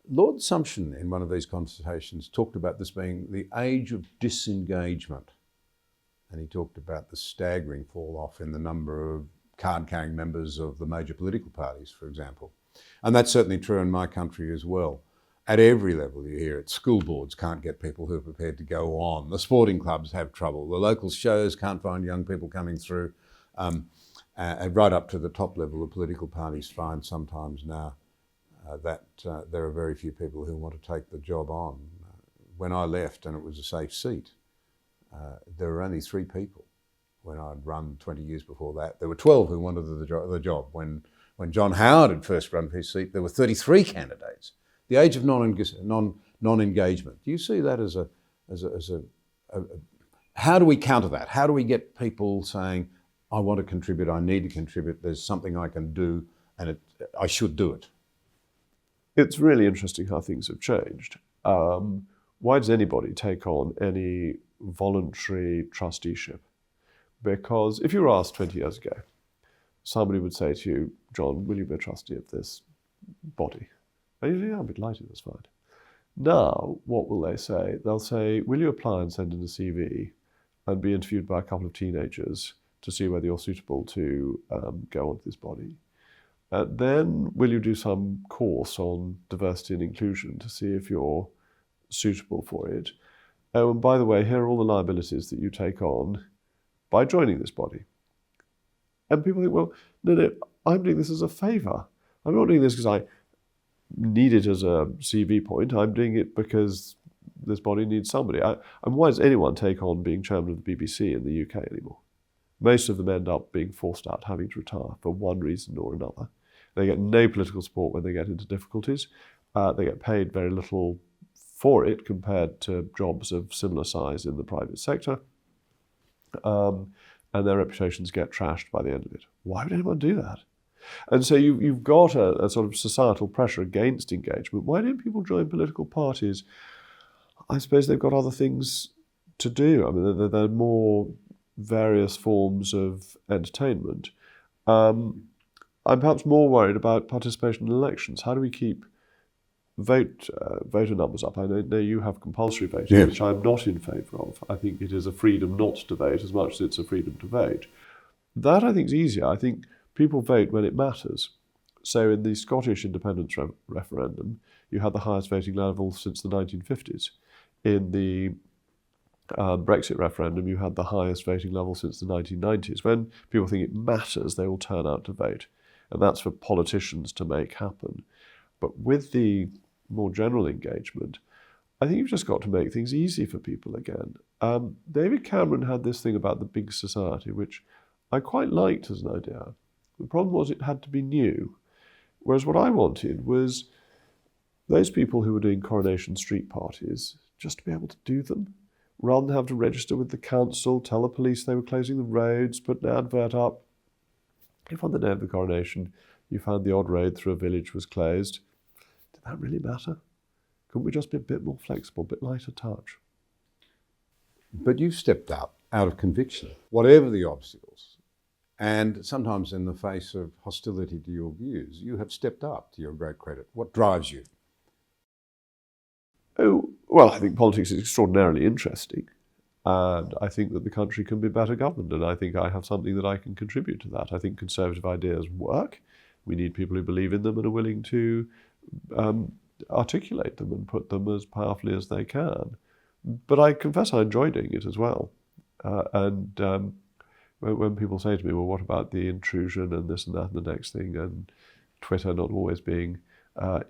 Lord Sumption, in one of these conversations, talked about this being the age of disengagement. And he talked about the staggering fall off in the number of card-carrying members of the major political parties, for example. And that's certainly true in my country as well. At every level you hear it. School boards can't get people who are prepared to go on. The sporting clubs have trouble. The local shows can't find young people coming through. Right up to the top level, the political parties find sometimes now that there are very few people who want to take the job on. When I left, and it was a safe seat, there were only 3 people. When I'd run 20 years before that, there were 12 who wanted the job. When John Howard had first run for his seat, there were 33 candidates. The age of non-engagement. Do you see that as a how do we counter that? How do we get people saying, I want to contribute, I need to contribute, there's something I can do, and I should do it? It's really interesting how things have changed. Why does anybody take on any voluntary trusteeship? Because if you were asked 20 years ago, somebody would say to you, John, will you be a trustee of this body? And you say, yeah, I'll be delighted, that's fine. Now, what will they say? They'll say, will you apply and send in a CV and be interviewed by a couple of teenagers to see whether you're suitable to go onto this body? Then will you do some course on diversity and inclusion to see if you're suitable for it? Oh, and by the way, here are all the liabilities that you take on by joining this body. And people think, well, no, I'm doing this as a favour. I'm not doing this because I need it as a CV point. I'm doing it because this body needs somebody. And why does anyone take on being chairman of the BBC in the UK anymore? Most of them end up being forced out, having to retire for one reason or another. They get no political support when they get into difficulties. They get paid very little for it compared to jobs of similar size in the private sector. And their reputations get trashed by the end of it. Why would anyone do that? And so you've got a sort of societal pressure against engagement. Why don't people join political parties? I suppose they've got other things to do. I mean, there are more various forms of entertainment. I'm perhaps more worried about participation in elections. How do we keep voter numbers up? I know you have compulsory voting, Yes, which I'm not in favour of. I think it is a freedom not to vote as much as it's a freedom to vote. That I think is easier. I think people vote when it matters. So in the Scottish independence referendum, you had the highest voting level since the 1950s. In the Brexit referendum, you had the highest voting level since the 1990s. When people think it matters, they will turn out to vote. And that's for politicians to make happen. But with the more general engagement, I think you've just got to make things easy for people again. David Cameron had this thing about the big society, which I quite liked as an idea. The problem was it had to be new. Whereas what I wanted was those people who were doing Coronation Street parties just to be able to do them, rather than have to register with the council, tell the police they were closing the roads, put an advert up. If on the day of the coronation you found the odd road through a village was closed, did that really matter? Couldn't we just be a bit more flexible, a bit lighter touch? But you've stepped up out of conviction, whatever the obstacles. And sometimes in the face of hostility to your views, you have stepped up, to your great credit. What drives you? Oh, well, I think politics is extraordinarily interesting. And I think that the country can be better governed. And I think I have something that I can contribute to that. I think conservative ideas work. We need people who believe in them and are willing to articulate them and put them as powerfully as they can. But I confess I enjoy doing it as well. When people say to me, well, what about the intrusion and this and that and the next thing, and Twitter not always being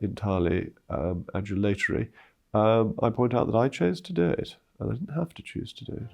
entirely adulatory, I point out that I chose to do it, and I didn't have to choose to do it.